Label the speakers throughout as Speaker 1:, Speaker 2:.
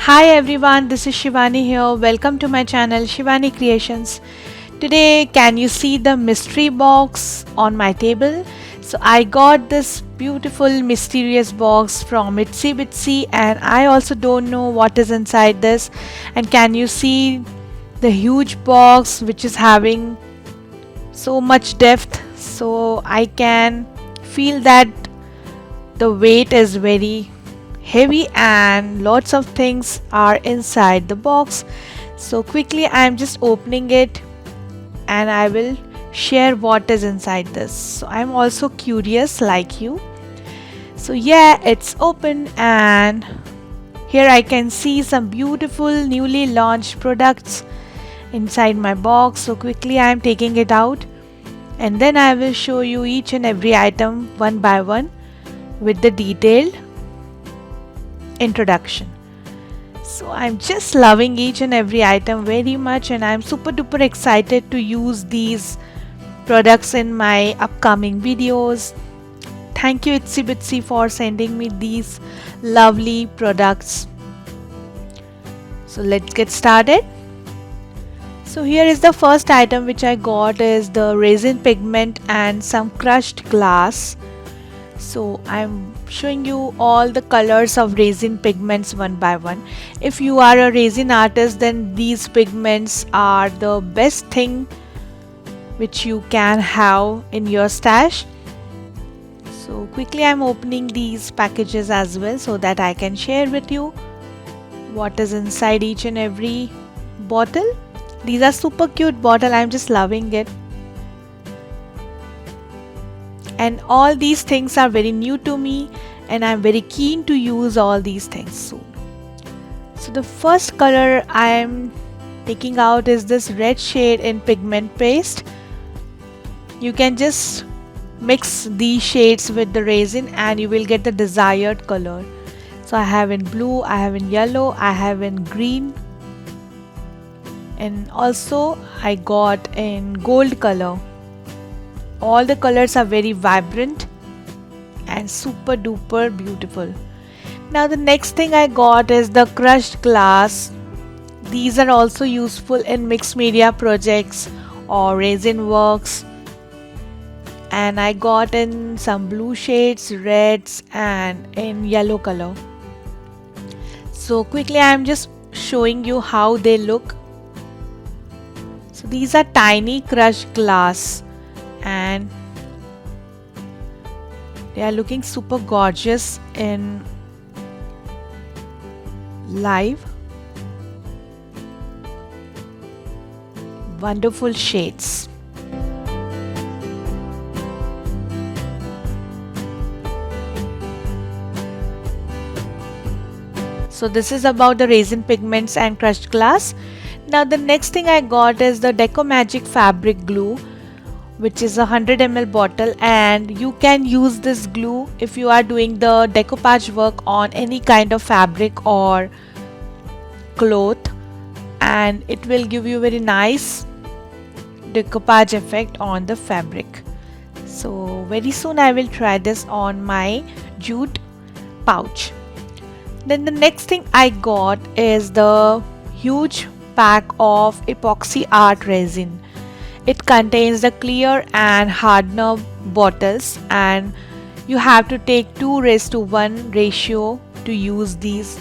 Speaker 1: Hi everyone, this is Shivani here. Welcome to my channel Shivani Creations. Today, can you see the mystery box on my table? So I got this beautiful mysterious box from Itsy Bitsy and I also don't know what is inside this. And can you see the huge box which is having so much depth? So I can feel that the weight is very heavy and lots of things are inside the box. So quickly I'm just opening it and I will share what is inside this. So I'm also curious like you. So yeah, it's open and here I can see some beautiful newly launched products inside my box. So quickly I'm taking it out and then I will show you each and every item one by one with the detailed introduction. So I'm just loving each and every item very much and I'm super duper excited to use these products in my upcoming videos. Thank you Itsy Bitsy for sending me these lovely products. So let's get started. So here is the first item which I got is the resin pigment and some crushed glass. So I'm showing you all the colors of resin pigments one by one. If you are a resin artist, then these pigments are the best thing which you can have in your stash. So quickly I'm opening these packages as well so that I can share with you what is inside each and every bottle. These are super cute bottle. I'm just loving it. And all these things are very new to me and I'm very keen to use all these things soon. So the first color I'm taking out is this red shade in pigment paste. You can just mix these shades with the resin and you will get the desired color. So I have in blue, I have in yellow, I have in green, and also I got in gold color. All the colors are very vibrant and super duper beautiful. Now the next thing I got is the crushed glass. These are also useful in mixed media projects or resin works. And I got in some blue shades, reds and in yellow color. So quickly I am just showing you how they look. So these are tiny crushed glass and they are looking super gorgeous in live. Wonderful shades. So this is about the resin pigments and crushed glass. Now the next thing I got is the Deco Magic fabric glue, which is a 100 ml bottle, and you can use this glue if you are doing the decoupage work on any kind of fabric or cloth, and it will give you very nice decoupage effect on the fabric. So very soon I will try this on my jute pouch. Then the next thing I got is the huge pack of epoxy art resin. It contains the clear and hardener bottles and you have to take 2:1 ratio to use these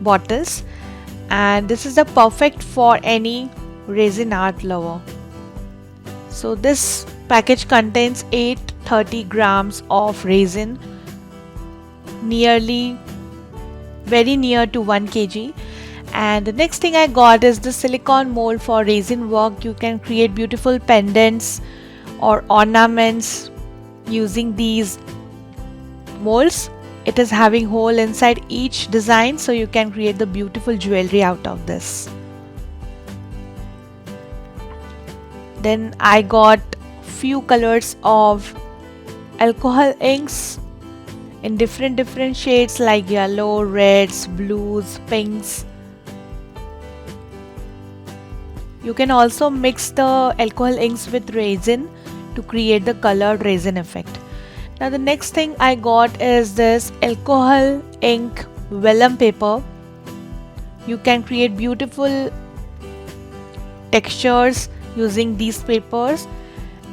Speaker 1: bottles, and this is the perfect for any resin art lover. So this package contains 830 grams of resin, very near to 1 kg. And the next thing I got is the silicone mold for resin work. You can create beautiful pendants or ornaments using these molds. It is having hole inside each design, so you can create the beautiful jewelry out of this. Then I got few colors of alcohol inks in different shades like yellow, reds, blues, pinks. You can also mix the alcohol inks with resin to create the colored resin effect. Now the next thing I got is this alcohol ink vellum paper. You can create beautiful textures using these papers.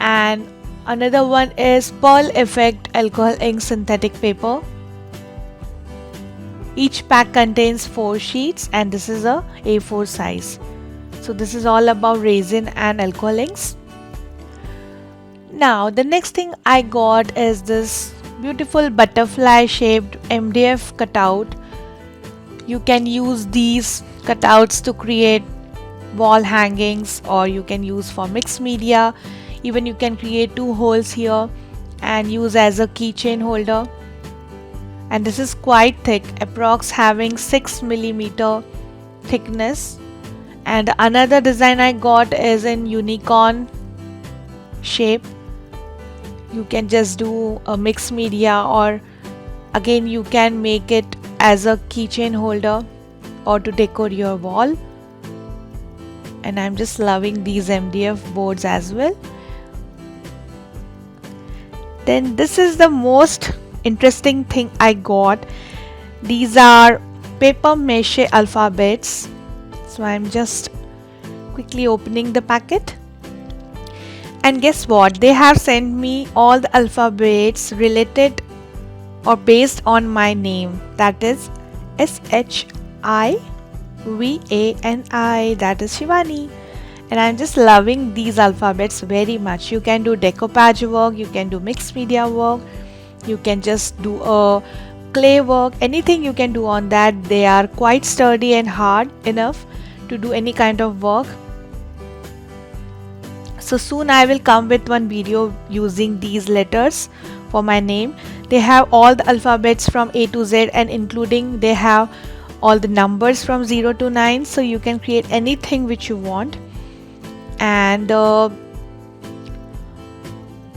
Speaker 1: And another one is Pearl Effect Alcohol Ink Synthetic Paper. Each pack contains 4 sheets and this is a A4 size. So this is all about resin and alcohol inks. Now the next thing I got is this beautiful butterfly shaped MDF cutout. You can use these cutouts to create wall hangings, or you can use for mixed media. Even you can create 2 holes here and use as a keychain holder. And this is quite thick, approx having 6 millimeter thickness. And another design I got is in unicorn shape. You can just do a mixed media, or again you can make it as a keychain holder or to decor your wall. And I'm just loving these MDF boards as well. Then this is the most interesting thing I got. These are paper mache alphabets. So I'm just quickly opening the packet. And guess what? They have sent me all the alphabets related or based on my name. That is SHIVANI. That is Shivani. And I'm just loving these alphabets very much. You can do decoupage work, you can do mixed media work, you can just do a clay work, anything you can do on that. They are quite sturdy and hard enough to do any kind of work. So soon I will come with one video using these letters for my name. They have all the alphabets from A to Z, and including they have all the numbers from 0 to 9, so you can create anything which you want. And the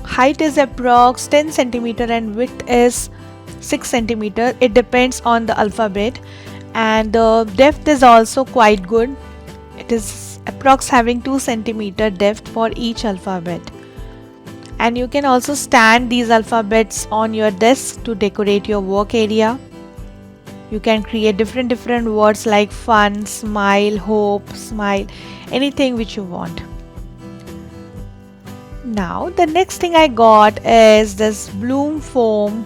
Speaker 1: height is approx 10 centimeter and width is 6 centimeter. It depends on the alphabet, and the depth is also quite good. It is approx having 2 centimeter depth for each alphabet. And you can also stand these alphabets on your desk to decorate your work area. You can create different words like fun, smile, hope, smile, anything which you want. Now the next thing I got is this bloom foam.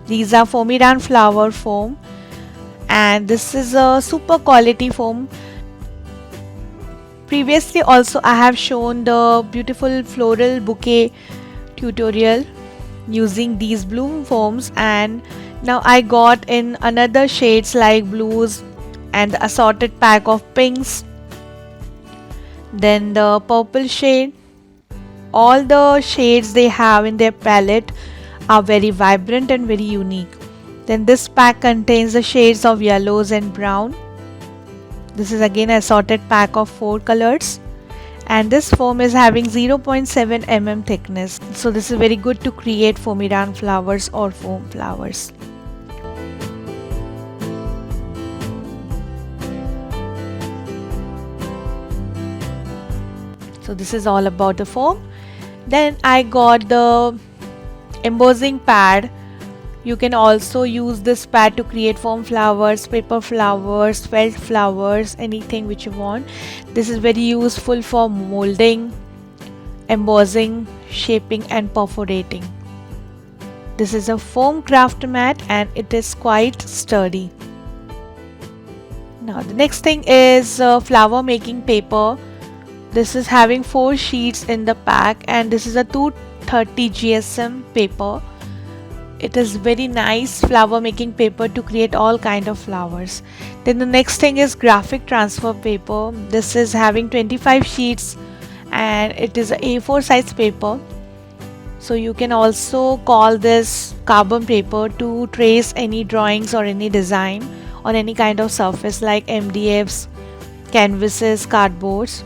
Speaker 1: These are Foamiran flower foam, and this is a super quality foam. Previously also I have shown the beautiful floral bouquet tutorial using these bloom foams, and now I got in another shades like blues and the assorted pack of pinks, then the purple shade. All the shades they have in their palette are very vibrant and very unique. Then this pack contains the shades of yellows and brown. This is again a assorted pack of 4 colors, and this foam is having 0.7 mm thickness. So this is very good to create Foamiran flowers or foam flowers. So this is all about the foam. Then I got the embossing pad. You can also use this pad to create foam flowers, paper flowers, felt flowers, anything which you want. This is very useful for molding, embossing, shaping and perforating. This is a foam craft mat and it is quite sturdy. Now the next thing is flower making paper. This is having 4 sheets in the pack, and this is a 230 GSM paper. It is very nice flower making paper to create all kind of flowers. Then the next thing is graphic transfer paper. This is having 25 sheets and it is a A4 size paper. So you can also call this carbon paper to trace any drawings or any design on any kind of surface like MDFs, canvases, cardboards.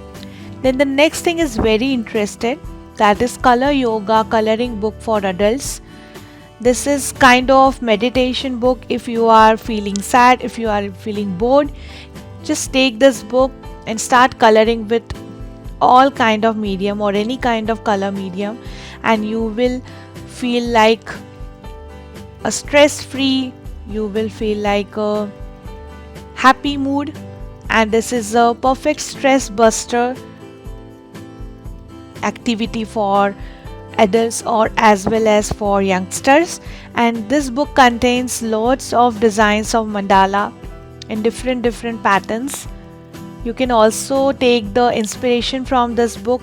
Speaker 1: Then the next thing is very interesting, that is Color Yoga coloring book for adults. This is kind of meditation book. If you are feeling sad, if you are feeling bored, just take this book and start coloring with all kind of medium or any kind of color medium, and you will feel like a stress free, you will feel like a happy mood, and this is a perfect stress buster activity for adults or as well as for youngsters. And this book contains lots of designs of mandala in different patterns. You can also take the inspiration from this book.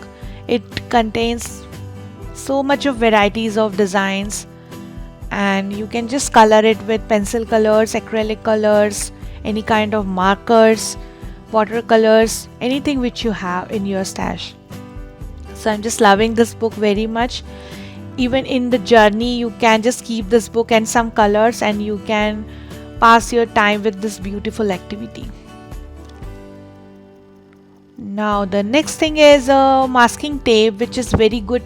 Speaker 1: It contains so much of varieties of designs, and you can just color it with pencil colors, acrylic colors, any kind of markers, watercolors, anything which you have in your stash. So I'm just loving this book very much. Even in the journey, you can just keep this book and some colors, and you can pass your time with this beautiful activity. Now the next thing is a masking tape, which is very good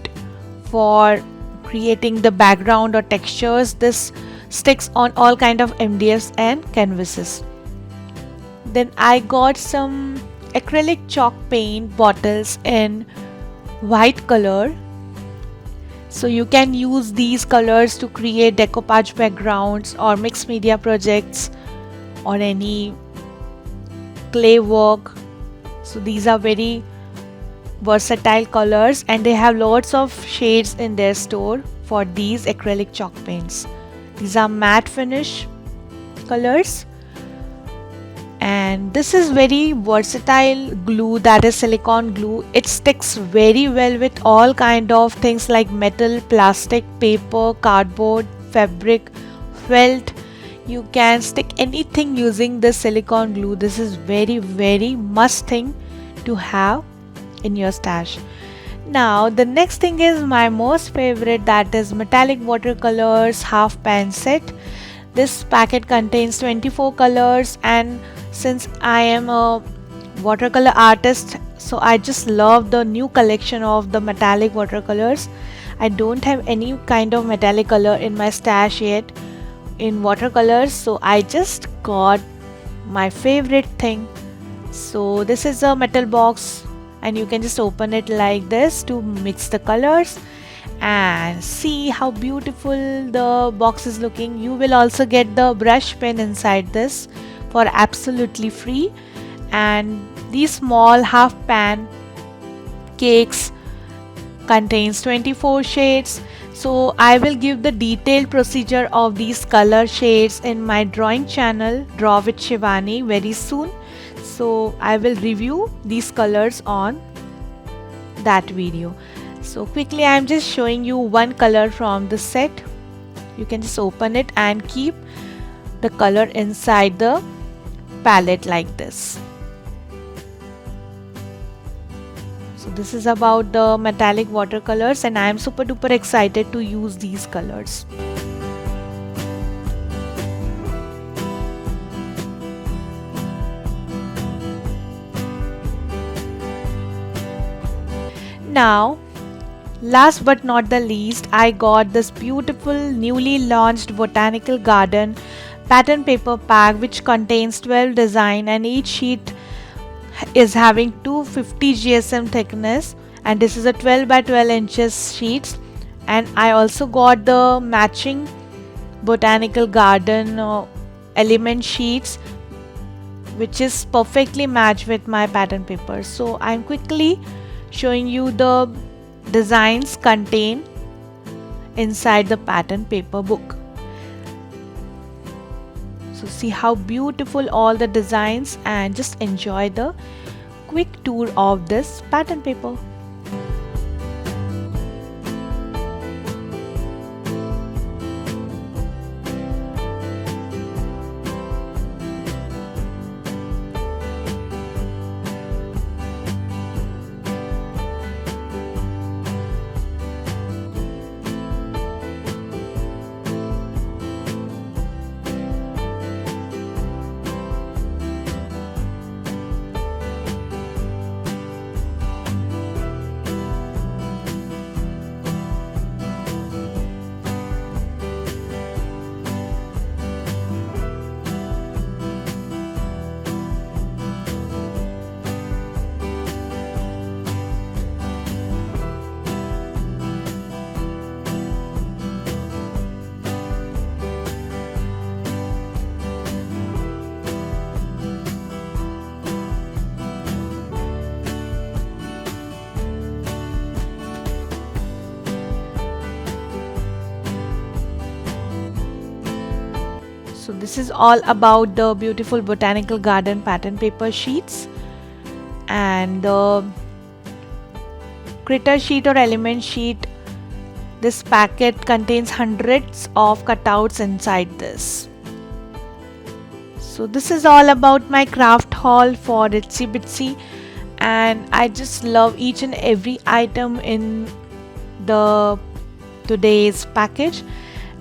Speaker 1: for creating the background or textures. This sticks on all kind of MDFs and canvases. Then I got some acrylic chalk paint bottles in white color. So you can use these colors to create decoupage backgrounds or mixed media projects or any clay work. So these are very versatile colors, and they have lots of shades in their store for these acrylic chalk paints. These are matte finish colors, and this is very versatile glue, that is silicone glue. It sticks very well with all kind of things like metal, plastic, paper, cardboard, fabric, felt. You can stick anything using this silicone glue. This is very must thing to have in your stash. Now the next thing is my most favorite, that is metallic watercolors half pan set. This packet contains 24 colors, and since I am a watercolor artist, so I just love the new collection of the metallic watercolors. I don't have any kind of metallic color in my stash yet in watercolors, so I just got my favorite thing. So this is a metal box, and you can just open it like this to mix the colors, and see how beautiful the box is looking. You will also get the brush pen inside this for absolutely free, and these small half pan cakes contains 24 shades. So I will give the detailed procedure of these color shades in my drawing channel, Draw with Shivani, very soon. So I will review these colors on that video. So quickly I am just showing you one color from the set. You can just open it and keep the color inside the palette like this. So this is about the metallic watercolors, and I am super duper excited to use these colors. Now, last but not the least, I got this beautiful newly launched Botanical Garden pattern paper pack, which contains 12 designs, and each sheet is having 250 GSM thickness, and this is a 12 by 12 inches sheets. And I also got the matching Botanical Garden element sheets, which is perfectly matched with my pattern paper. So I'm quickly showing you the designs contained inside the pattern paper book. So see how beautiful all the designs, and just enjoy the quick tour of this pattern paper. So this is all about the beautiful botanical garden pattern paper sheets, and the critter sheet or element sheet. This packet contains hundreds of cutouts inside this. So this is all about my craft haul for Itsy Bitsy, and I just love each and every item in the today's package,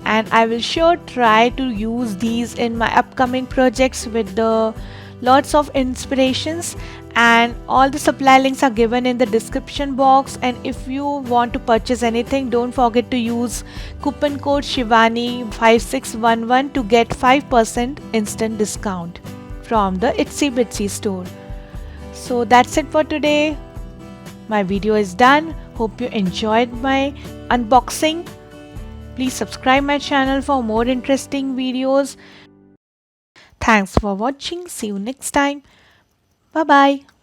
Speaker 1: and I will sure try to use these in my upcoming projects with the lots of inspirations, and all the supply links are given in the description box. And if you want to purchase anything, don't forget to use coupon code Shivani5611 to get 5% instant discount from the Itsy Bitsy store. So that's it for today. My video is done. Hope you enjoyed my unboxing. Please subscribe my channel for more interesting videos. Thanks for watching. See you next time. Bye bye.